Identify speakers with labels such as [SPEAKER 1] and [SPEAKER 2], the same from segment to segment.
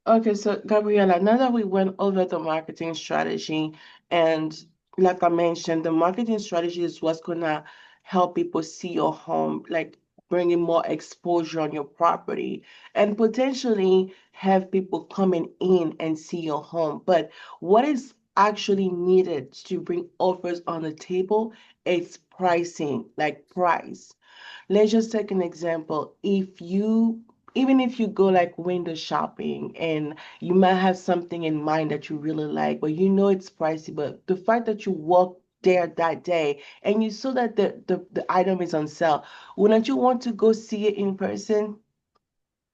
[SPEAKER 1] Okay, so Gabriella, now that we went over the marketing strategy, and like I mentioned, the marketing strategy is what's gonna help people see your home, like bringing more exposure on your property, and potentially have people coming in and see your home. But what is actually needed to bring offers on the table is pricing, like price. Let's just take an example. Even if you go like window shopping and you might have something in mind that you really like, but you know it's pricey, but the fact that you walk there that day and you saw that the item is on sale, wouldn't you want to go see it in person?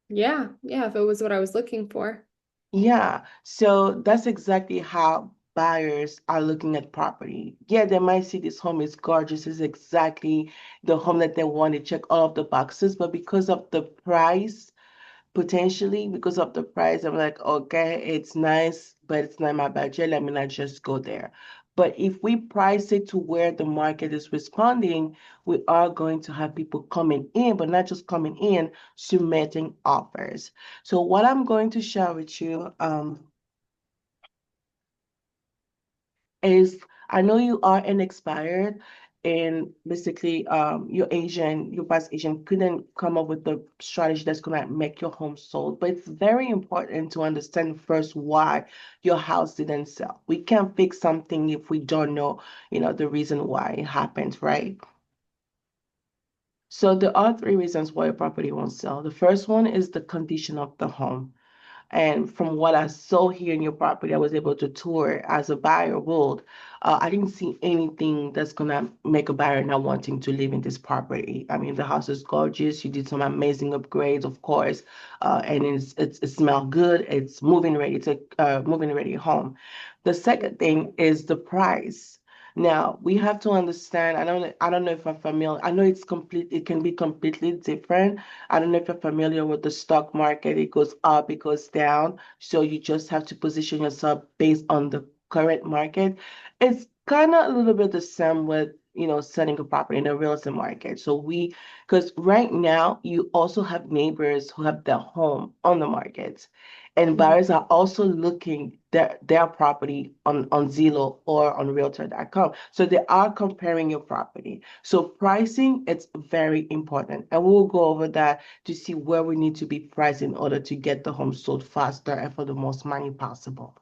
[SPEAKER 2] Yeah, yeah, if it was what I was looking for.
[SPEAKER 1] Yeah, so that's exactly how buyers are looking at property. Yeah, they might see this home is gorgeous, is exactly the home that they want. They check all of the boxes, but because of the price, potentially because of the price, I'm like, okay, it's nice, but it's not my budget. Let me not just go there. But if we price it to where the market is responding, we are going to have people coming in, but not just coming in, submitting offers. So what I'm going to share with you, is I know you are inexpired and basically your past agent couldn't come up with the strategy that's gonna make your home sold. But it's very important to understand first why your house didn't sell. We can't fix something if we don't know, the reason why it happened, right? So there are three reasons why a property won't sell. The first one is the condition of the home. And from what I saw here in your property, I was able to tour as a buyer would. I didn't see anything that's gonna make a buyer not wanting to live in this property. I mean, the house is gorgeous. You did some amazing upgrades, of course, and it smells good. It's moving ready. It's a moving ready home. The second thing is the price. Now we have to understand. I don't know if I'm familiar. I know it's complete. It can be completely different. I don't know if you're familiar with the stock market. It goes up, it goes down. So you just have to position yourself based on the current market. It's kind of a little bit the same with, selling a property in the real estate market. Because right now you also have neighbors who have their home on the market. And
[SPEAKER 2] Mhm.
[SPEAKER 1] buyers are also looking their property on Zillow or on realtor.com. So they are comparing your property. So pricing, it's very important. And we'll go over that to see where we need to be priced in order to get the home sold faster and for the most money possible.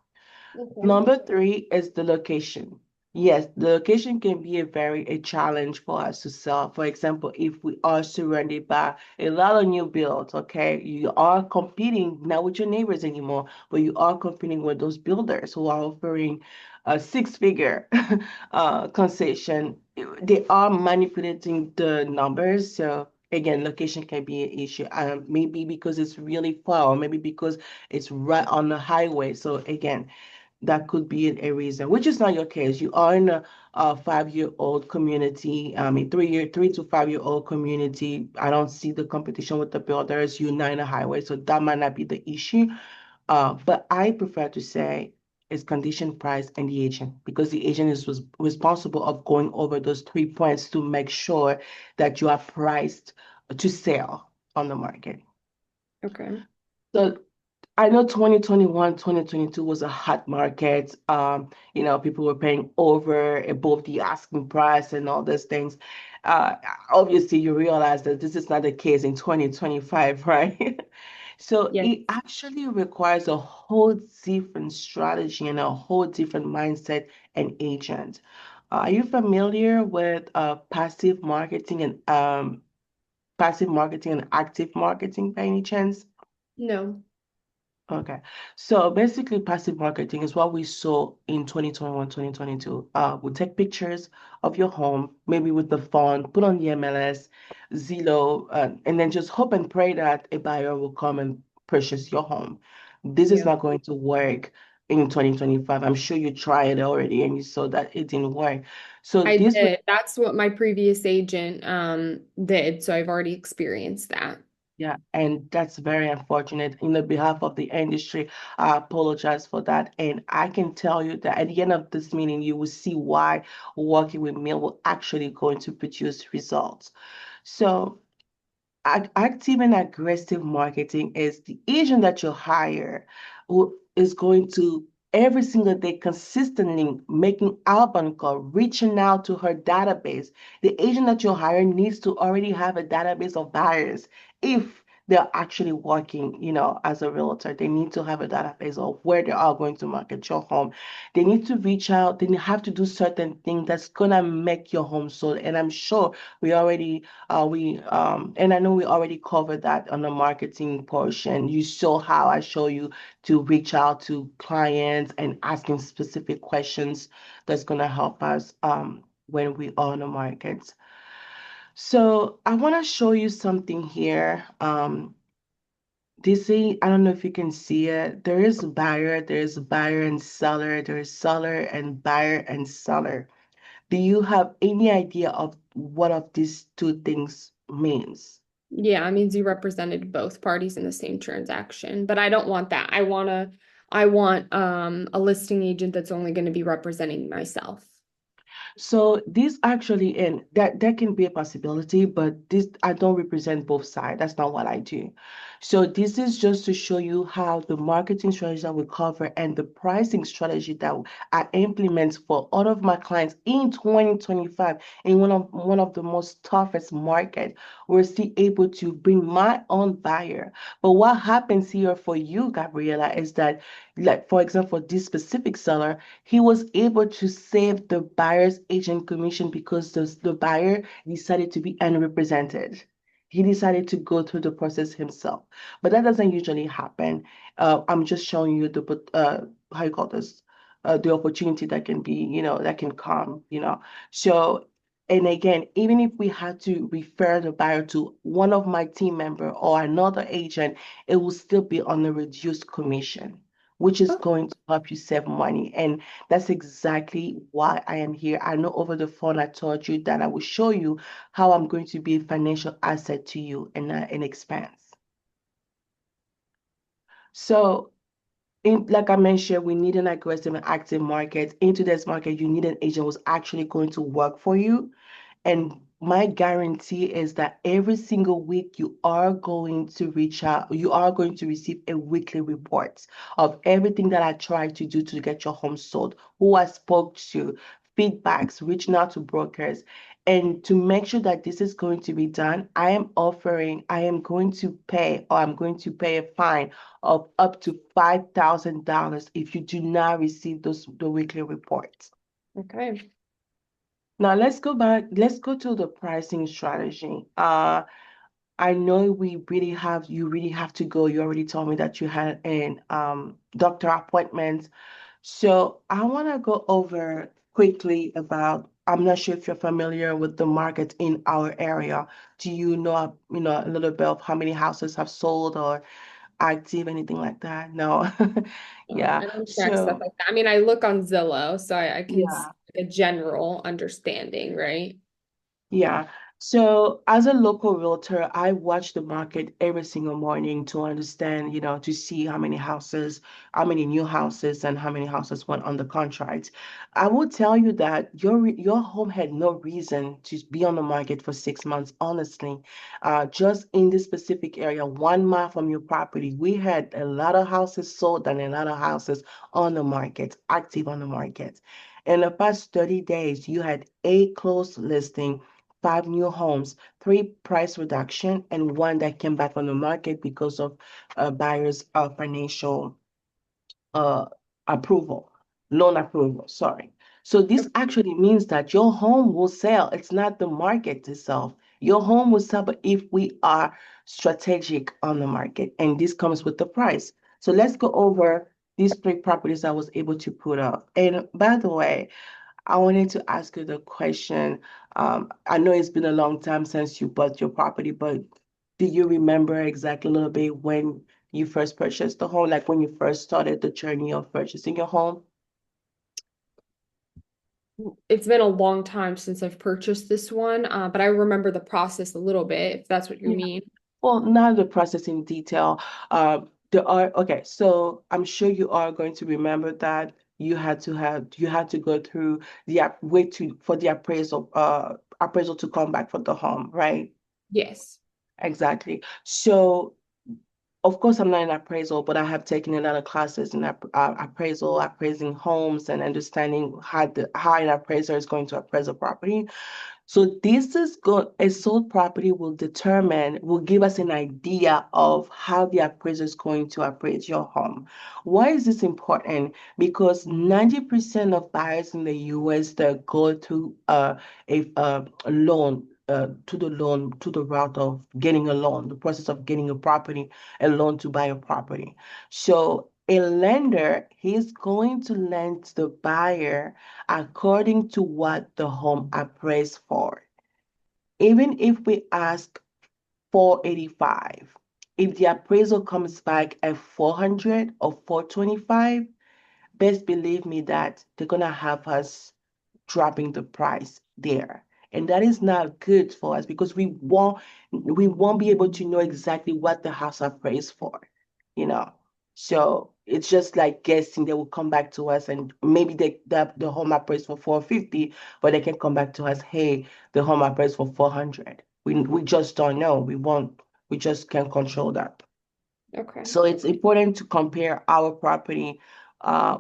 [SPEAKER 2] Okay.
[SPEAKER 1] Number three is the location. Yes, the location can be a challenge for us to sell. For example, if we are surrounded by a lot of new builds, okay, you are competing not with your neighbors anymore, but you are competing with those builders who are offering a six-figure concession. They are manipulating the numbers, so again, location can be an issue. Maybe because it's really far, or maybe because it's right on the highway. So again, that could be a reason, which is not your case. You are in a 5-year-old community, I mean, 3 to 5-year-old community. I don't see the competition with the builders. You're not in a highway, so that might not be the issue. But I prefer to say it's condition, price, and the agent, because the agent is responsible of going over those 3 points to make sure that you are priced to sell on the market.
[SPEAKER 2] Okay.
[SPEAKER 1] So I know 2021, 2022 was a hot market. People were paying over above the asking price and all those things. Uh, Obviously, you realize that this is not the case in 2025, right? So
[SPEAKER 2] Yes.
[SPEAKER 1] it actually requires a whole different strategy and a whole different mindset and agent. Are you familiar with passive marketing and active marketing by any chance?
[SPEAKER 2] No.
[SPEAKER 1] Okay. So basically, passive marketing is what we saw in 2021, 2022. We take pictures of your home, maybe with the phone, put on the MLS, Zillow, and then just hope and pray that a buyer will come and purchase your home. This is
[SPEAKER 2] Yeah.
[SPEAKER 1] not going to work in 2025. I'm sure you tried it already and you saw that it didn't work. So
[SPEAKER 2] I
[SPEAKER 1] this
[SPEAKER 2] did. That's what my previous agent did. So I've already experienced that.
[SPEAKER 1] Yeah, and that's very unfortunate. In the behalf of the industry, I apologize for that. And I can tell you that at the end of this meeting, you will see why working with me will actually going to produce results. So active and aggressive marketing is the agent that you hire who is going to every single day consistently making outbound call, reaching out to her database. The agent that you hire needs to already have a database of buyers. If they're actually working, as a realtor, they need to have a database of where they are going to market your home. They need to reach out. They have to do certain things that's gonna make your home sold. And I'm sure we and I know we already covered that on the marketing portion. You saw how I show you to reach out to clients and asking specific questions that's gonna help us when we are on the market. So I want to show you something here. I don't know if you can see it. There's buyer and seller, there's seller and buyer and seller. Do you have any idea of what of these two things means?
[SPEAKER 2] Yeah, it means you represented both parties in the same transaction, but I don't want that. I want a listing agent that's only going to be representing myself.
[SPEAKER 1] So this actually, and that can be a possibility, but this I don't represent both sides. That's not what I do. So this is just to show you how the marketing strategy that we cover and the pricing strategy that I implement for all of my clients in 2025 in one of the most toughest market. We're still able to bring my own buyer. But what happens here for you, Gabriela, is that, like for example, this specific seller, he was able to save the buyer's agent commission because the buyer decided to be unrepresented. He decided to go through the process himself. But that doesn't usually happen. I'm just showing you how you call this, the opportunity that can be, that can come, So, and again, even if we had to refer the buyer to one of my team member or another agent, it will still be on a reduced commission, which is going to help you save money. And that's exactly why I am here. I know over the phone I told you that I will show you how I'm going to be a financial asset to you and an expense. So, like I mentioned, we need an aggressive and active market. In today's market, you need an agent who's actually going to work for you. And my guarantee is that every single week you are going to reach out, you are going to receive a weekly report of everything that I tried to do to get your home sold, who I spoke to, feedbacks, reaching out to brokers. And to make sure that this is going to be done, I am going to pay, or I'm going to pay a fine of up to $5,000 if you do not receive the weekly reports.
[SPEAKER 2] Okay.
[SPEAKER 1] Now let's go back. Let's go to the pricing strategy. I know you really have to go. You already told me that you had an doctor appointment. So I want to go over quickly about, I'm not sure if you're familiar with the market in our area. Do you know a little bit of how many houses have sold or active, anything like that? No. Yeah.
[SPEAKER 2] I don't track stuff
[SPEAKER 1] So
[SPEAKER 2] like that. I mean, I look on Zillow, so I can see
[SPEAKER 1] yeah.
[SPEAKER 2] like a general understanding, right?
[SPEAKER 1] Yeah. So as a local realtor, I watch the market every single morning to understand, to see how many new houses and how many houses went under contract. I will tell you that your home had no reason to be on the market for 6 months, honestly. Just in this specific area, 1 mile from your property, we had a lot of houses sold and a lot of houses on the market, active on the market. In the past 30 days, you had 8 closed listings, 5 new homes, 3 price reduction, and one that came back on the market because of buyer's financial uh, approval, loan approval, sorry. So this actually means that your home will sell. It's not the market itself. Your home will sell, but if we are strategic on the market, and this comes with the price. So let's go over these 3 properties I was able to put up. And by the way, I wanted to ask you the question. I know it's been a long time since you bought your property, but do you remember exactly a little bit when you first purchased the home, like when you first started the journey of purchasing your home?
[SPEAKER 2] It's been a long time since I've purchased this one, but I remember the process a little bit, if that's what you
[SPEAKER 1] Yeah.
[SPEAKER 2] mean.
[SPEAKER 1] Well, not the process in detail. Okay, so I'm sure you are going to remember that you had to go through wait to for the appraisal to come back for the home, right?
[SPEAKER 2] Yes.
[SPEAKER 1] Exactly. So, of course, I'm not an appraisal, but I have taken a lot of classes in appraisal, appraising homes, and understanding how an appraiser is going to appraise a property. So this is good. A sold property will give us an idea of how the appraiser is going to appraise your home. Why is this important? Because 90% of buyers in the US that go through a loan, to the route of getting a loan, the process of getting a loan to buy a property. So a lender, he's going to lend the buyer according to what the home appraised for. Even if we ask 485, if the appraisal comes back at 400 or 425, best believe me that they're gonna have us dropping the price there. And that is not good for us because we won't be able to know exactly what the house appraised for, you know. So it's just like guessing. They will come back to us and maybe the home appraised for 450, but they can come back to us, hey, the home appraised for 400. We just don't know. We just can't control that.
[SPEAKER 2] Okay.
[SPEAKER 1] So it's important to compare our property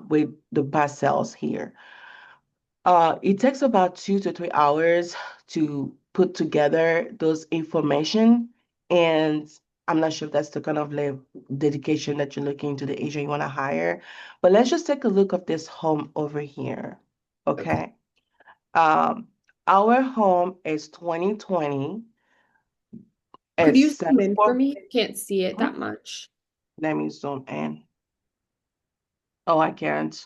[SPEAKER 1] with the past sales here. It takes about 2 to 3 hours to put together those information, and I'm not sure if that's the kind of dedication that you're looking to the agent you want to hire. But let's just take a look of this home over here.
[SPEAKER 2] Okay.
[SPEAKER 1] Okay. Um, our home is 2020.
[SPEAKER 2] Could you
[SPEAKER 1] It's
[SPEAKER 2] zoom in for
[SPEAKER 1] 74.
[SPEAKER 2] me? Can't see it
[SPEAKER 1] Hmm?
[SPEAKER 2] that much.
[SPEAKER 1] Let me zoom in. Oh, I can't.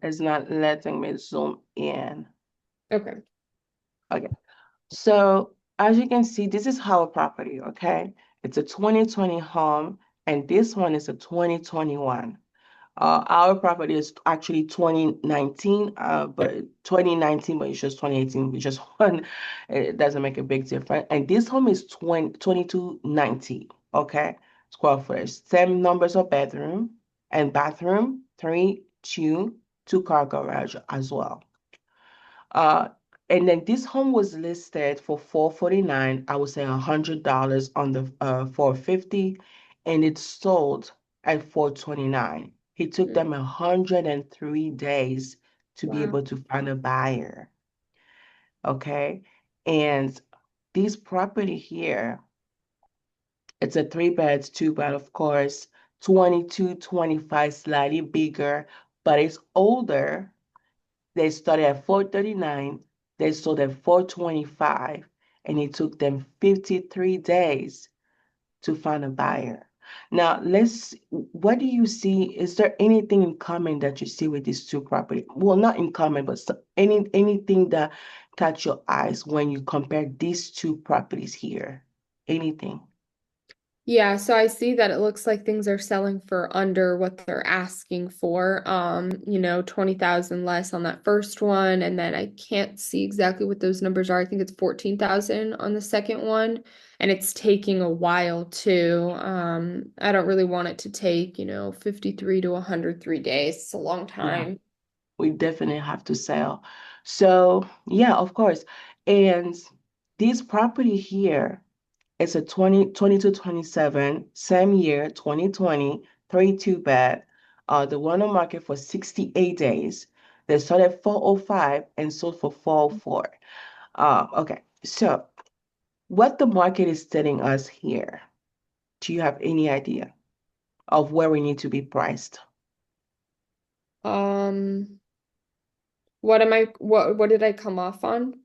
[SPEAKER 1] It's not letting me zoom in.
[SPEAKER 2] Okay.
[SPEAKER 1] Okay. So as you can see, this is our property, okay? It's a 2020 home, and this one is a 2021. Our property is actually 2019, but 2019, but it's just 2018. We just one. It doesn't make a big difference. And this home is 2290, okay? Square footage. Same numbers of bedroom and bathroom, three, two car garage as well. Uh, and then this home was listed for 449. I would say $100 on the 450, and it sold at 429. It took
[SPEAKER 2] Mm,
[SPEAKER 1] them 103 days to be
[SPEAKER 2] wow.
[SPEAKER 1] able to find a buyer. Okay. And this property here, it's a 3 bed, 2 bed, of course, 22, 25, slightly bigger, but it's older. They started at 439, they sold at 425, and it took them 53 days to find a buyer. Now, what do you see? Is there anything in common that you see with these two properties? Well, not in common, but anything that catch your eyes when you compare these two properties here? Anything?
[SPEAKER 2] Yeah, so I see that it looks like things are selling for under what they're asking for. 20,000 less on that first one, and then I can't see exactly what those numbers are. I think it's 14,000 on the second one, and it's taking a while too. I don't really want it to take, 53 to 103 days. It's a long
[SPEAKER 1] Yeah,
[SPEAKER 2] time.
[SPEAKER 1] we definitely have to sell. So, yeah, of course. And this property here, it's a 2022-27, same year, 2020, 3 2 bed. The one on market for 68 days. They started at 405 and sold for 404. Okay, so what the market is telling us here, do you have any idea of where we need to be priced?
[SPEAKER 2] Um, what did I come off on?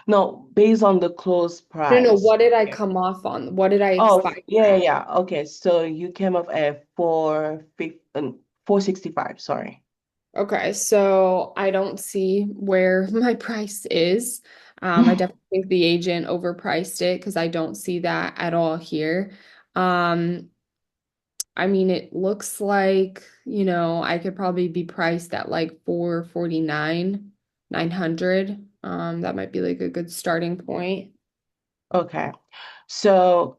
[SPEAKER 1] No, based on the close
[SPEAKER 2] No, no,
[SPEAKER 1] price.
[SPEAKER 2] what did I come off on? What did I
[SPEAKER 1] Oh,
[SPEAKER 2] expire
[SPEAKER 1] yeah, yeah,
[SPEAKER 2] at?
[SPEAKER 1] yeah. Okay, so you came up at 465, sorry.
[SPEAKER 2] Okay, so I don't see where my price is. I definitely think the agent overpriced it because I don't see that at all here. Um, I mean, it looks like, I could probably be priced at like 449, 900. That might be like a good starting point.
[SPEAKER 1] Okay. So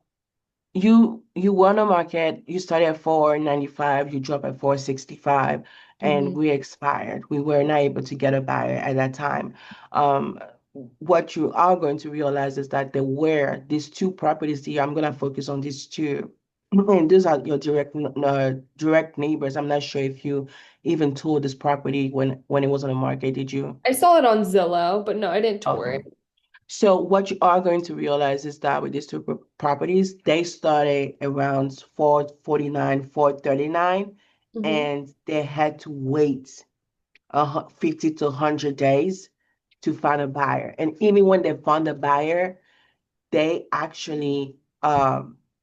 [SPEAKER 1] you won a market, you started at 495, you dropped at 465, and
[SPEAKER 2] Mhm.
[SPEAKER 1] we expired. We were not able to get a buyer at that time. Um, what you are going to realize is that there were these two properties here. I'm going to focus on these two. And those are your direct neighbors. I'm not sure if you even toured this property when it was on the market, did you?
[SPEAKER 2] I saw it on Zillow, but no, I didn't tour
[SPEAKER 1] Okay.
[SPEAKER 2] it.
[SPEAKER 1] So what you are going to realize is that with these two properties, they started around 449, 439,
[SPEAKER 2] Hmm.
[SPEAKER 1] and they had to wait 50 to 100 days to find a buyer. And even when they found a buyer, they actually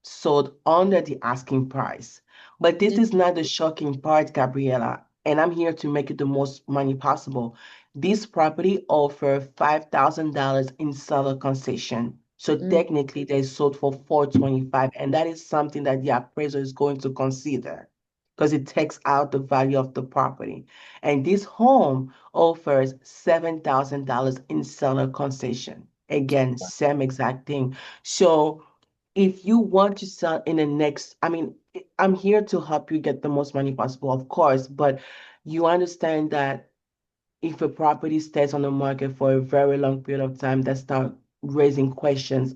[SPEAKER 1] sold under the asking price. But this is not the shocking part, Gabriela, and I'm here to make it the most money possible. This property offer $5,000 in seller concession. So
[SPEAKER 2] Mm.
[SPEAKER 1] technically they sold for 425, and that is something that the appraiser is going to consider because it takes out the value of the property. And this home offers $7,000 in seller concession. Again, same exact thing. So if you want to sell in the next, I mean, I'm here to help you get the most money possible, of course, but you understand that if a property stays on the market for a very long period of time, that start raising questions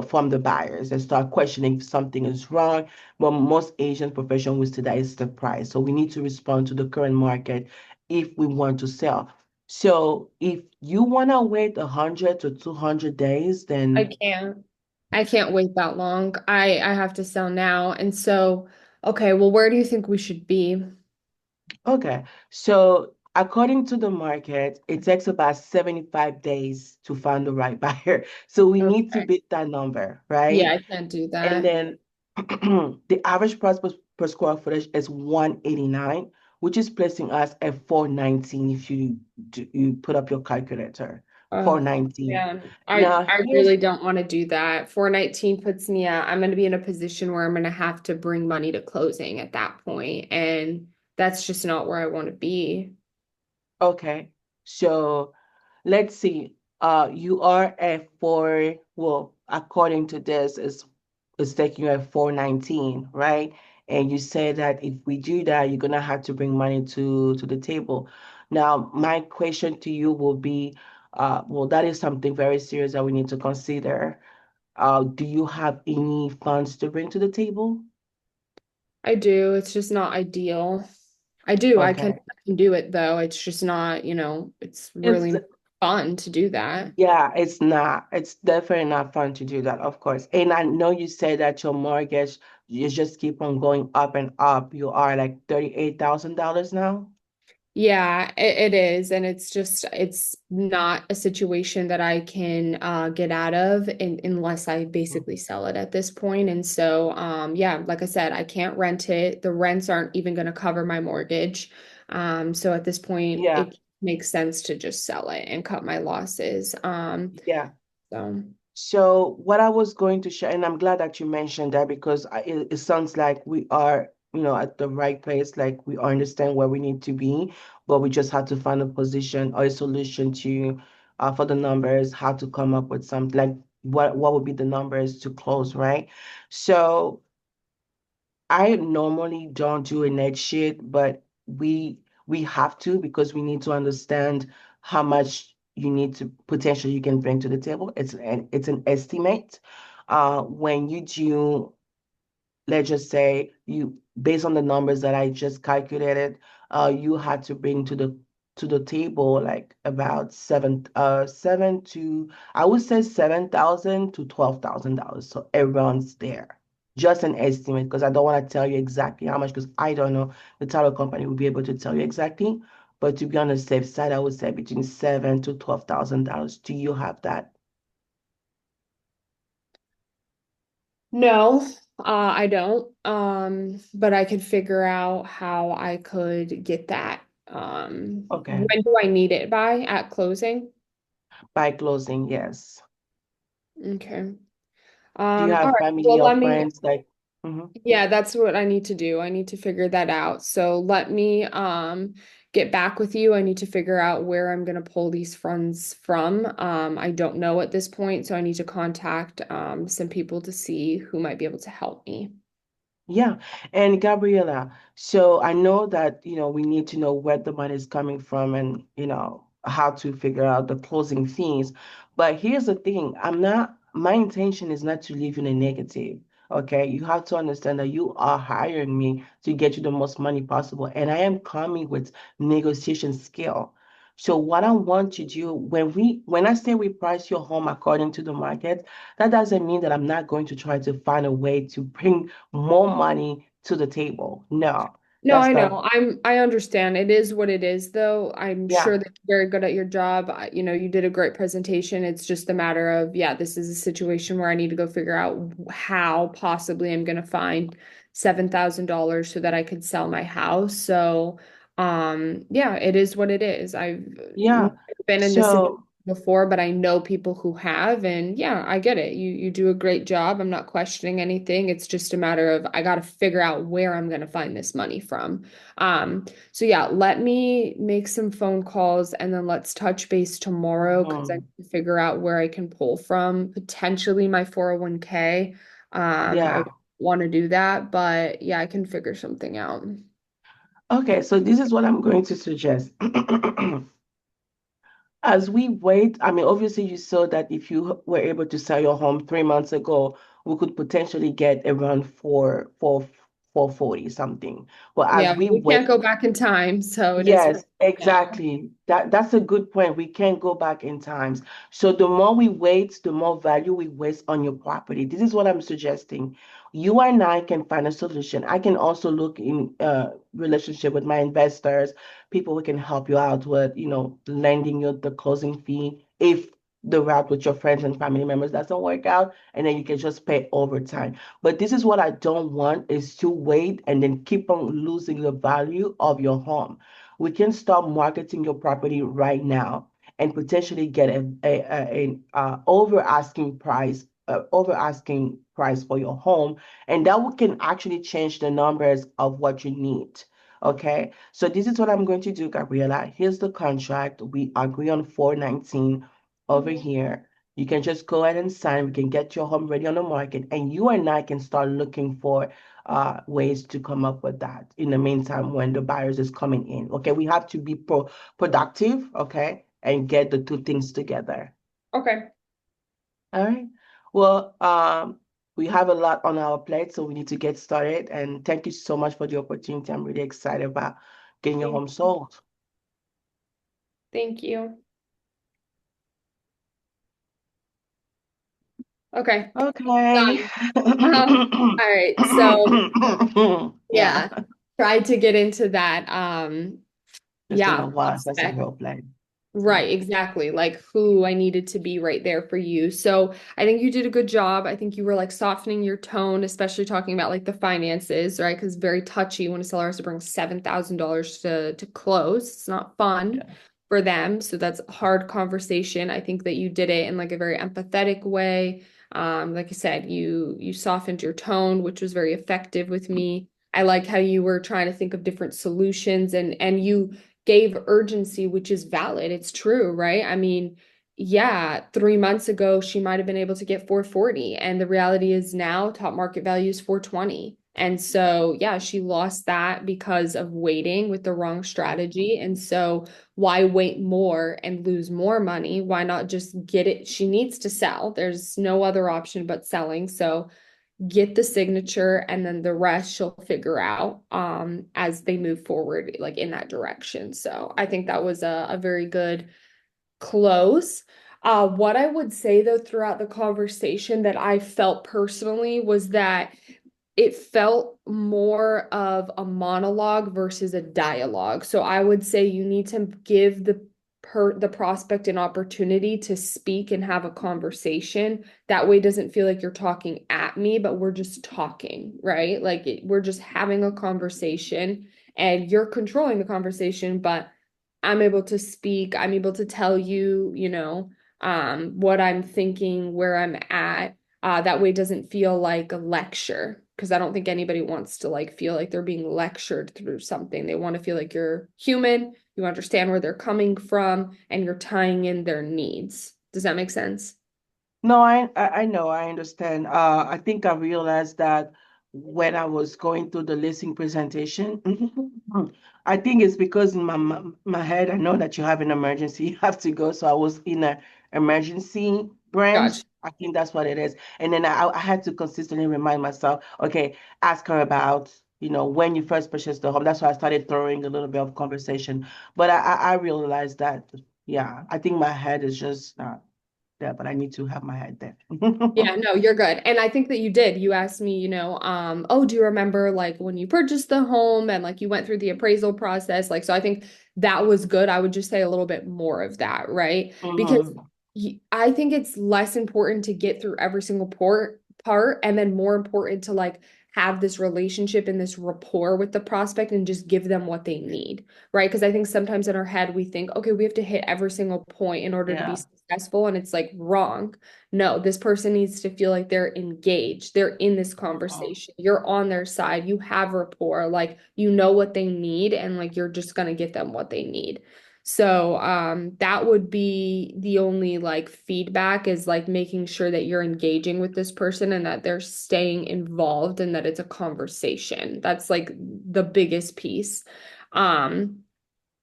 [SPEAKER 1] from the buyers and start questioning if something is wrong. But most Asian professionals will say that it's the price. So we need to respond to the current market if we want to sell. So if you want to wait 100 to 200 days,
[SPEAKER 2] I
[SPEAKER 1] then
[SPEAKER 2] can't. I can't wait that long. I have to sell now. And so, okay, well, where do you think we should be?
[SPEAKER 1] okay. So according to the market, it takes about 75 days to find the right buyer. So we need to
[SPEAKER 2] Okay.
[SPEAKER 1] beat that number,
[SPEAKER 2] Yeah,
[SPEAKER 1] right?
[SPEAKER 2] I can't do
[SPEAKER 1] And
[SPEAKER 2] that.
[SPEAKER 1] then the average price per square footage is 189, which is placing us at 419 if you put up your calculator.
[SPEAKER 2] Oh,
[SPEAKER 1] 419.
[SPEAKER 2] yeah.
[SPEAKER 1] Now
[SPEAKER 2] I
[SPEAKER 1] here's
[SPEAKER 2] really don't want to do that. 419 puts me at, I'm going to be in a position where I'm going to have to bring money to closing at that point, and that's just not where I want to be.
[SPEAKER 1] okay. So let's see. You are at four, well, according to this, is taking you at 419, right? And you said that if we do that, you're gonna have to bring money to the table. Now, my question to you will be, well, that is something very serious that we need to consider. Do you have any funds to bring to the table?
[SPEAKER 2] I do. It's just not ideal. I do.
[SPEAKER 1] Okay.
[SPEAKER 2] I can do it though. It's just not, it's
[SPEAKER 1] It's
[SPEAKER 2] really fun to do that.
[SPEAKER 1] Yeah, it's not. It's definitely not fun to do that, of course. And I know you said that your mortgage, you just keep on going up and up. You are like $38,000 now.
[SPEAKER 2] Yeah, it is. And it's not a situation that I can get out of unless I basically
[SPEAKER 1] Mhm.
[SPEAKER 2] sell it at this point. And so, yeah, like I said, I can't rent it. The rents aren't even going to cover my mortgage. So at this point,
[SPEAKER 1] Yeah,
[SPEAKER 2] it makes sense to just sell it and cut my losses.
[SPEAKER 1] yeah.
[SPEAKER 2] So
[SPEAKER 1] So what I was going to share, and I'm glad that you mentioned that because it sounds like we are, at the right place, like we understand where we need to be, but we just have to find a position or a solution to, for the numbers, how to come up with something like what would be the numbers to close, right? So I normally don't do a net sheet, but we have to because we need to understand how much you need to potentially you can bring to the table. It's an estimate. When you do, let's just say you based on the numbers that I just calculated, you had to bring to the table like about seven to I would say 7,000 to $12,000. So it runs there. Just an estimate because I don't want to tell you exactly how much because I don't know. The title company will be able to tell you exactly. But to be on the safe side, I would say between seven to $12,000. Do you have that?
[SPEAKER 2] no, I don't. But I could figure out how I could get that.
[SPEAKER 1] Okay.
[SPEAKER 2] When do I need it by at closing?
[SPEAKER 1] By closing, yes.
[SPEAKER 2] Okay.
[SPEAKER 1] Do you
[SPEAKER 2] All
[SPEAKER 1] have
[SPEAKER 2] right.
[SPEAKER 1] family
[SPEAKER 2] Well,
[SPEAKER 1] or friends like? Mhm.
[SPEAKER 2] yeah, that's what I need to do. I need to figure that out. So let me get back with you. I need to figure out where I'm gonna pull these funds from. I don't know at this point, so I need to contact some people to see who might be able to help me.
[SPEAKER 1] Yeah, and Gabriela, so I know that, we need to know where the money is coming from and, how to figure out the closing fees. But here's the thing, my intention is not to leave you in a negative. Okay, you have to understand that you are hiring me to get you the most money possible, and I am coming with negotiation skill. So what I want to do when I say we price your home according to the market, that doesn't mean that I'm not going to try to find a way to bring more money to the table. No,
[SPEAKER 2] No,
[SPEAKER 1] that's
[SPEAKER 2] I
[SPEAKER 1] not.
[SPEAKER 2] know. I understand. It is what it is, though. I'm
[SPEAKER 1] Yeah,
[SPEAKER 2] sure that you're very good at your job. You know, you did a great presentation. It's just a matter of, yeah, this is a situation where I need to go figure out how possibly I'm going to find $7,000 so that I could sell my house. So, yeah, it is what it is. I've
[SPEAKER 1] yeah.
[SPEAKER 2] been in this situation
[SPEAKER 1] So
[SPEAKER 2] before, but I know people who have, and yeah, I get it. You do a great job. I'm not questioning anything. It's just a matter of I got to figure out where I'm going to find this money from. So yeah, let me make some phone calls and then let's touch base tomorrow because I
[SPEAKER 1] mhm,
[SPEAKER 2] need to figure out where I can pull from, potentially my 401k. I
[SPEAKER 1] yeah.
[SPEAKER 2] want to do that, but yeah, I can figure something out.
[SPEAKER 1] Okay, so this is what I'm going to suggest. As we wait, I mean, obviously you saw that if you were able to sell your home 3 months ago, we could potentially get around 440 something. Well, as
[SPEAKER 2] Yeah,
[SPEAKER 1] we
[SPEAKER 2] we can't
[SPEAKER 1] wait,
[SPEAKER 2] go back in time, so it is what it
[SPEAKER 1] yes,
[SPEAKER 2] is now.
[SPEAKER 1] exactly. That's a good point. We can't go back in times. So the more we wait, the more value we waste on your property. This is what I'm suggesting. You and I can find a solution. I can also look in relationship with my investors, people who can help you out with, lending you the closing fee if the route with your friends and family members doesn't work out, and then you can just pay over time. But this is what I don't want is to wait and then keep on losing the value of your home. We can start marketing your property right now and potentially get over asking price for your home, and that can actually change the numbers of what you need. Okay, so this is what I'm going to do, Gabriela. Here's the contract. We agree on 419 over
[SPEAKER 2] Mhm.
[SPEAKER 1] here. You can just go ahead and sign. We can get your home ready on the market, and you and I can start looking for ways to come up with that in the meantime when the buyers is coming in. Okay, we have to be productive, okay, and get the two things together.
[SPEAKER 2] Okay.
[SPEAKER 1] All right. Well, we have a lot on our plate, so we need to get started. And thank you so much for the opportunity. I'm really excited about getting your
[SPEAKER 2] Thank
[SPEAKER 1] home sold.
[SPEAKER 2] thank you. Okay.
[SPEAKER 1] Okay.
[SPEAKER 2] Done. All right. So
[SPEAKER 1] Yeah,
[SPEAKER 2] yeah, tried to get into that
[SPEAKER 1] just in
[SPEAKER 2] yeah,
[SPEAKER 1] a while. That's a
[SPEAKER 2] prospect.
[SPEAKER 1] real plan. Yeah.
[SPEAKER 2] Right, exactly. Like who I needed to be right there for you. So I think you did a good job. I think you were like softening your tone, especially talking about like the finances, right? Because very touchy when a seller has to bring $7,000 to close. It's not fun
[SPEAKER 1] Yeah.
[SPEAKER 2] for them. So that's a hard conversation. I think that you did it in like a very empathetic way. Like I said, you softened your tone, which was very effective with me. I like how you were trying to think of different solutions and you gave urgency, which is valid. It's true, right? I mean, yeah, 3 months ago, she might have been able to get 440. And the reality is now top market value is 420. And so, yeah, she lost that because of waiting with the wrong strategy. And so, why wait more and lose more money? Why not just get it? She needs to sell. There's no other option but selling. So, get the signature and then the rest she'll figure out as they move forward like in that direction. So I think that was a very good close. What I would say though throughout the conversation that I felt personally was that it felt more of a monologue versus a dialogue. So I would say you need to give the prospect an opportunity to speak and have a conversation. That way it doesn't feel like you're talking at me, but we're just talking, right? Like we're just having a conversation and you're controlling the conversation, but I'm able to speak, I'm able to tell you, what I'm thinking, where I'm at that way it doesn't feel like a lecture because I don't think anybody wants to like feel like they're being lectured through something. They want to feel like you're human, you understand where they're coming from, and you're tying in their needs. Does that make sense?
[SPEAKER 1] No, I know, I understand. I think I realized that when I was going through the listing presentation. I think it's because in my head, I know that you have an emergency, you have to go. So I was in an emergency branch.
[SPEAKER 2] Gotcha.
[SPEAKER 1] I think that's what it is. And then I had to consistently remind myself, okay, ask her about, when you first purchased the home. That's why I started throwing a little bit of conversation. But I realized that, yeah, I think my head is just not there, but I need to have my head there.
[SPEAKER 2] Yeah, no, you're good. And I think that you did. You asked me, oh, do you remember like when you purchased the home and like you went through the appraisal process? Like, so I think that was good. I would just say a little bit more of that, right? Because
[SPEAKER 1] Mhm.
[SPEAKER 2] I think it's less important to get through every single part and then more important to like have this relationship and this rapport with the prospect and just give them what they need, right? Because I think sometimes in our head we think, okay, we have to hit every single point in order to be
[SPEAKER 1] Yeah.
[SPEAKER 2] successful, and it's like wrong. No, this person needs to feel like they're engaged. They're in this
[SPEAKER 1] Mhm.
[SPEAKER 2] conversation. You're on their side. You have rapport. Like you know what they need and like you're just gonna get them what they need. So that would be the only like feedback is like making sure that you're engaging with this person and that they're staying involved and that it's a conversation. That's like the biggest piece. Um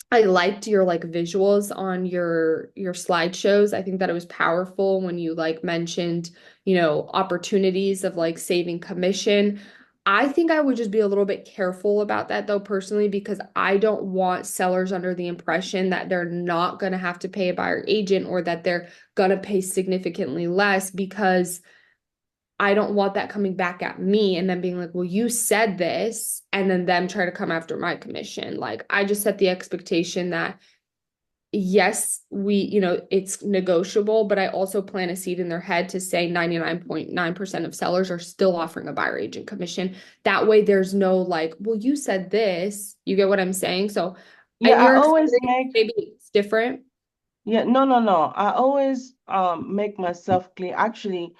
[SPEAKER 2] I liked your like visuals on your slideshows. I think that it was powerful when you like mentioned, opportunities of like saving commission. I think I would just be a little bit careful about that though personally because I don't want sellers under the impression that they're not going to have to pay a buyer agent or that they're going to pay significantly less because I don't want that coming back at me and then being like, well, you said this, and then them try to come after my commission. Like, I just set the expectation that, yes, it's negotiable, but I also plant a seed in their head to say 99.9% of sellers are still offering a buyer agent commission. That way, there's no like, well, you said this. You get what I'm saying? So,
[SPEAKER 1] Yeah,
[SPEAKER 2] in
[SPEAKER 1] I
[SPEAKER 2] your
[SPEAKER 1] always
[SPEAKER 2] experience,
[SPEAKER 1] make,
[SPEAKER 2] maybe it's different.
[SPEAKER 1] yeah, no, no, no. I always make myself clear. Actually,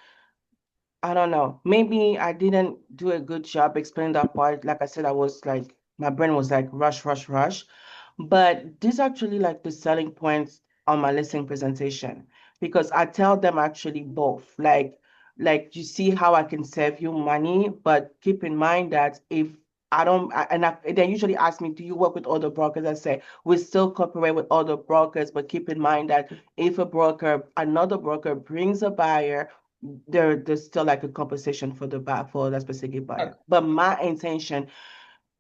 [SPEAKER 1] I don't know. Maybe I didn't do a good job explaining that part. Like I said, I was like, my brain was like rush, rush, rush. But this actually like the selling points on my listing presentation because I tell them actually both. Like you see how I can save you money, but keep in mind that if I don't, they usually ask me, do you work with other brokers? I say, we still cooperate with other brokers, but keep in mind that if another broker brings a buyer, there's still like a compensation for the buyer for that specific buyer.
[SPEAKER 2] Okay.
[SPEAKER 1] But my intention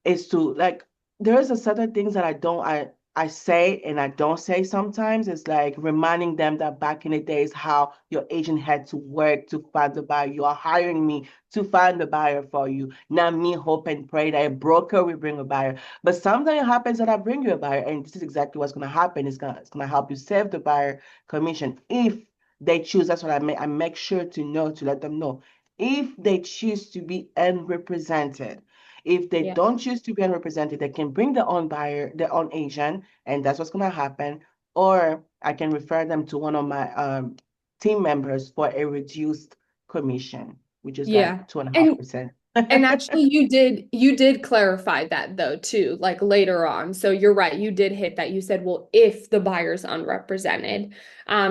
[SPEAKER 1] is to like there is a certain things that I say and I don't say sometimes. It's like reminding them that back in the days how your agent had to work to find the buyer. You are hiring me to find the buyer for you, not me hope and pray that a broker will bring a buyer. But sometimes it happens that I bring you a buyer, and this is exactly what's gonna happen. It's gonna help you save the buyer commission if they choose. That's what I make sure to know to let them know. If they choose to be unrepresented, if they
[SPEAKER 2] Yeah.
[SPEAKER 1] don't choose to be unrepresented, they can bring their own buyer, their own agent, and that's what's going to happen. Or I can refer them to one of my team members for a reduced commission, which is like
[SPEAKER 2] Yeah.
[SPEAKER 1] two and a half
[SPEAKER 2] And
[SPEAKER 1] percent.
[SPEAKER 2] And actually you did clarify that though too, like later on. So you're right, you did hit that. You said, well, if the buyer's unrepresented.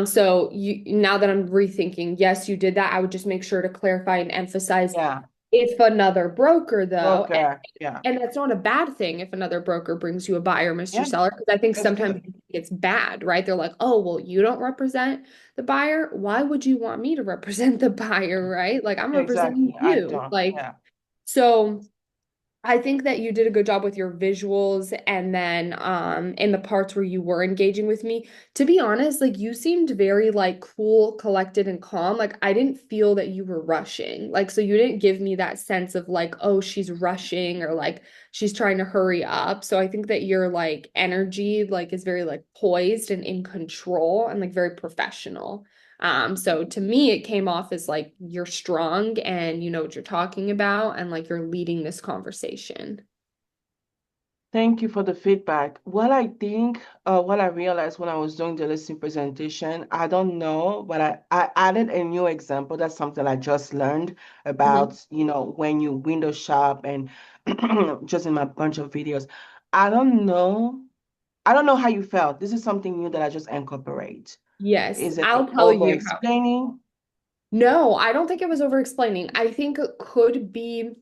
[SPEAKER 2] So you now that I'm rethinking, yes, you did that. I would just make sure to clarify and emphasize
[SPEAKER 1] Yeah,
[SPEAKER 2] if another broker though,
[SPEAKER 1] broker. Yeah,
[SPEAKER 2] and that's not a bad thing if another broker brings you a buyer, Mr.
[SPEAKER 1] yeah,
[SPEAKER 2] Seller, because I think
[SPEAKER 1] that's
[SPEAKER 2] sometimes
[SPEAKER 1] good.
[SPEAKER 2] it's bad, right? They're like, oh, well, you don't represent the buyer. Why would you want me to represent the buyer, right? Like I'm representing
[SPEAKER 1] Exactly. I
[SPEAKER 2] you.
[SPEAKER 1] don't.
[SPEAKER 2] Like,
[SPEAKER 1] Yeah.
[SPEAKER 2] so I think that you did a good job with your visuals and then in the parts where you were engaging with me. To be honest, like you seemed very like cool, collected and calm. Like I didn't feel that you were rushing. Like so you didn't give me that sense of like, oh, she's rushing or like she's trying to hurry up. So I think that your like energy like is very like poised and in control and like very professional. So to me, it came off as like you're strong and you know what you're talking about and like you're leading this conversation.
[SPEAKER 1] Thank you for the feedback. What I realized when I was doing the listing presentation, I don't know, but I added a new example. That's something I just learned
[SPEAKER 2] Mhm.
[SPEAKER 1] about, when you window shop and just in my bunch of videos. I don't know. I don't know how you felt. This is something new that I just incorporate.
[SPEAKER 2] Yes,
[SPEAKER 1] Is it
[SPEAKER 2] I'll tell
[SPEAKER 1] over
[SPEAKER 2] you how.
[SPEAKER 1] explaining?
[SPEAKER 2] No, I don't think it was over explaining. I think it could be.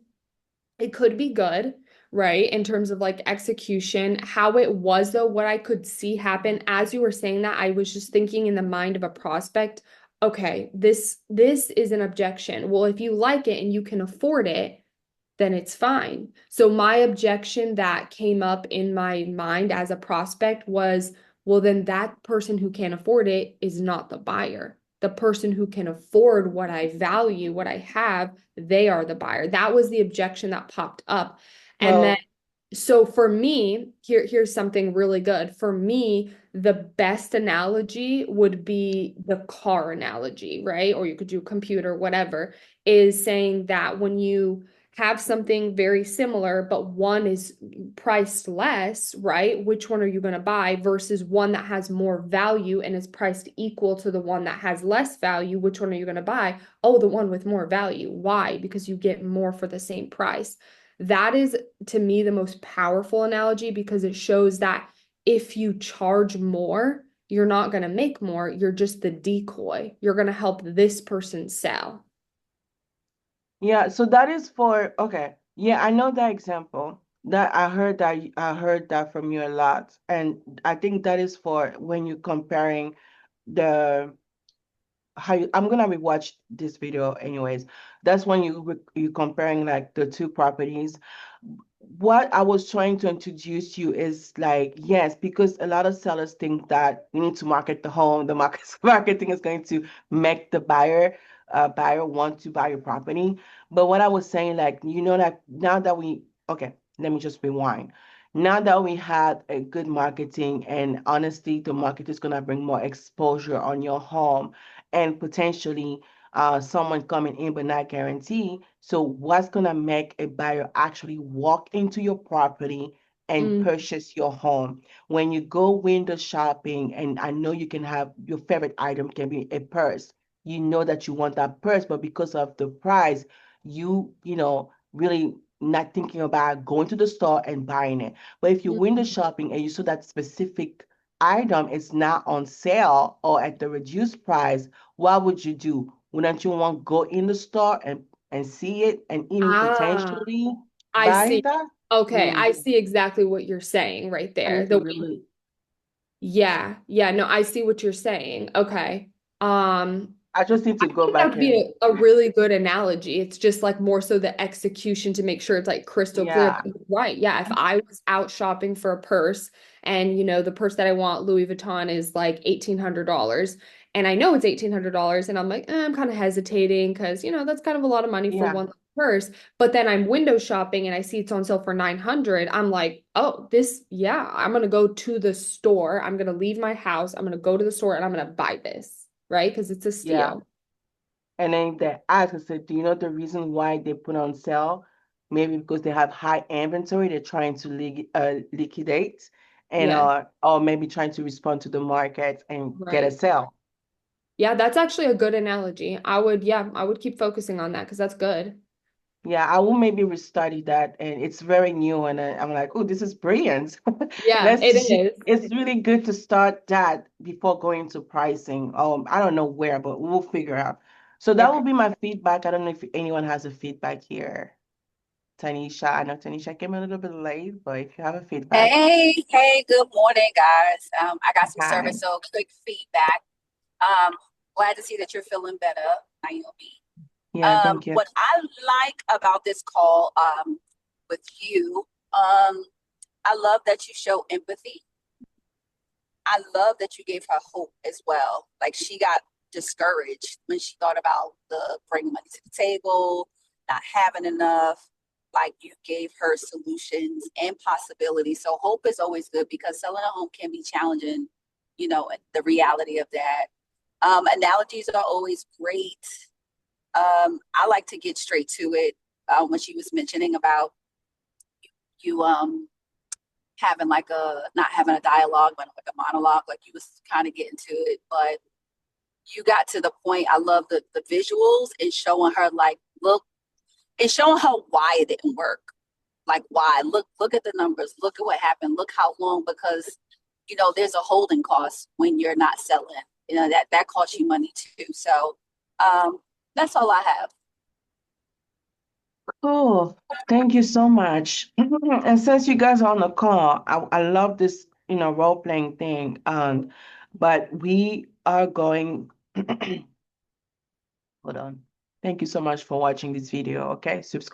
[SPEAKER 2] It could be good, right? In terms of like execution. How it was though, what I could see happen as you were saying that, I was just thinking in the mind of a prospect, okay, this is an objection. Well, if you like it and you can afford it, then it's fine. So my objection that came up in my mind as a prospect was, well, then that person who can't afford it is not the buyer. The person who can afford what I value, what I have, they are the buyer. That was the objection that popped up. And then,
[SPEAKER 1] Well,
[SPEAKER 2] so for me, here's something really good. For me, the best analogy would be the car analogy, right? Or you could do computer, whatever, is saying that when you have something very similar, but one is priced less, right? Which one are you going to buy versus one that has more value and is priced equal to the one that has less value? Which one are you going to buy? Oh, the one with more value. Why? Because you get more for the same price. That is, to me, the most powerful analogy because it shows that if you charge more, you're not going to make more. You're just the decoy. You're going to help this person sell.
[SPEAKER 1] yeah, so that is for, okay. Yeah, I know that example. That I heard that from you a lot. And I think that is for when you're comparing the I'm gonna rewatch this video anyways. That's when you comparing like the two properties. What I was trying to introduce you is like, yes, because a lot of sellers think that we need to market the home. The market marketing is going to make the buyer want to buy your property. But what I was saying, like, that now that okay, let me just rewind. Now that we had a good marketing, and honestly, the market is gonna bring more exposure on your home and potentially someone coming in but not guaranteed. So what's gonna make a buyer actually walk into your property and
[SPEAKER 2] Mm,
[SPEAKER 1] purchase your home? When you go window shopping, and I know you can have your favorite item can be a purse. You know that you want that purse, but because of the price, really not thinking about going to the store and buying it. But if you window
[SPEAKER 2] mm.
[SPEAKER 1] shopping and you saw that specific item is not on sale or at the reduced price, what would you do? Wouldn't you want to go in the store and see it and even
[SPEAKER 2] Ah,
[SPEAKER 1] potentially
[SPEAKER 2] I
[SPEAKER 1] buy
[SPEAKER 2] see.
[SPEAKER 1] that?
[SPEAKER 2] Okay,
[SPEAKER 1] Mm,
[SPEAKER 2] I see exactly what you're saying right
[SPEAKER 1] I
[SPEAKER 2] there.
[SPEAKER 1] need to really,
[SPEAKER 2] Yeah, yeah, no, I see what you're saying. Okay.
[SPEAKER 1] I just need
[SPEAKER 2] I
[SPEAKER 1] to go
[SPEAKER 2] think that
[SPEAKER 1] back
[SPEAKER 2] would be
[SPEAKER 1] and,
[SPEAKER 2] a really good analogy. It's just like more so the execution to make sure it's like crystal clear.
[SPEAKER 1] yeah,
[SPEAKER 2] Right. Yeah. If I was out shopping for a purse and, the purse that I want, Louis Vuitton, is like $1,800 and I know it's $1,800 and I'm like, I'm kind of hesitating because, that's kind of a lot of money for
[SPEAKER 1] yeah,
[SPEAKER 2] one purse. But then I'm window shopping and I see it's on sale for 900. I'm like, oh, yeah, I'm going to go to the store. I'm going to leave my house. I'm going to go to the store and I'm going to buy this. Right. Because it's a
[SPEAKER 1] yeah.
[SPEAKER 2] steal.
[SPEAKER 1] And then they ask, I said, do you know the reason why they put on sale? Maybe because they have high inventory, they're trying to liquidate, and
[SPEAKER 2] Yeah,
[SPEAKER 1] or maybe trying to respond to the market and get a
[SPEAKER 2] right.
[SPEAKER 1] sale.
[SPEAKER 2] Yeah, that's actually a good analogy. I would keep focusing on that because that's good.
[SPEAKER 1] Yeah, I will maybe restudy that, and it's very new, and I'm like, oh, this is brilliant.
[SPEAKER 2] Yeah,
[SPEAKER 1] Let's
[SPEAKER 2] it
[SPEAKER 1] see.
[SPEAKER 2] is.
[SPEAKER 1] It's really good to start that before going to pricing. I don't know where, but we'll figure out. So that will
[SPEAKER 2] Okay.
[SPEAKER 1] be my feedback. I don't know if anyone has a feedback here. Tanisha, I know Tanisha came a little bit late, but if you have a feedback,
[SPEAKER 3] Hey, good morning, guys. I got some
[SPEAKER 1] hi.
[SPEAKER 3] service, so quick feedback. Um, Glad to see that you're feeling better, Naomi.
[SPEAKER 1] Yeah, thank you.
[SPEAKER 3] What I like about this call with you, I love that you show empathy. I love that you gave her hope as well. Like she got discouraged when she thought about the bringing money to the table, not having enough. Like you gave her solutions and possibilities. So hope is always good because selling a home can be challenging, the reality of that. Analogies are always great. I like to get straight to it. When she was mentioning about you having like a not having a dialogue but like a monologue, like you was kind of getting to it, but you got to the point. I love the visuals and showing her like look and showing her why it didn't work. Like why? Look at the numbers, look at what happened, look how long, because there's a holding cost when you're not selling. That costs you money too. So um that's all I have.
[SPEAKER 1] Cool. Thank you so much. And since you guys are on the call, I love this, role playing thing. But we are going, hold on. Thank you so much for watching this video. Okay, subscribe.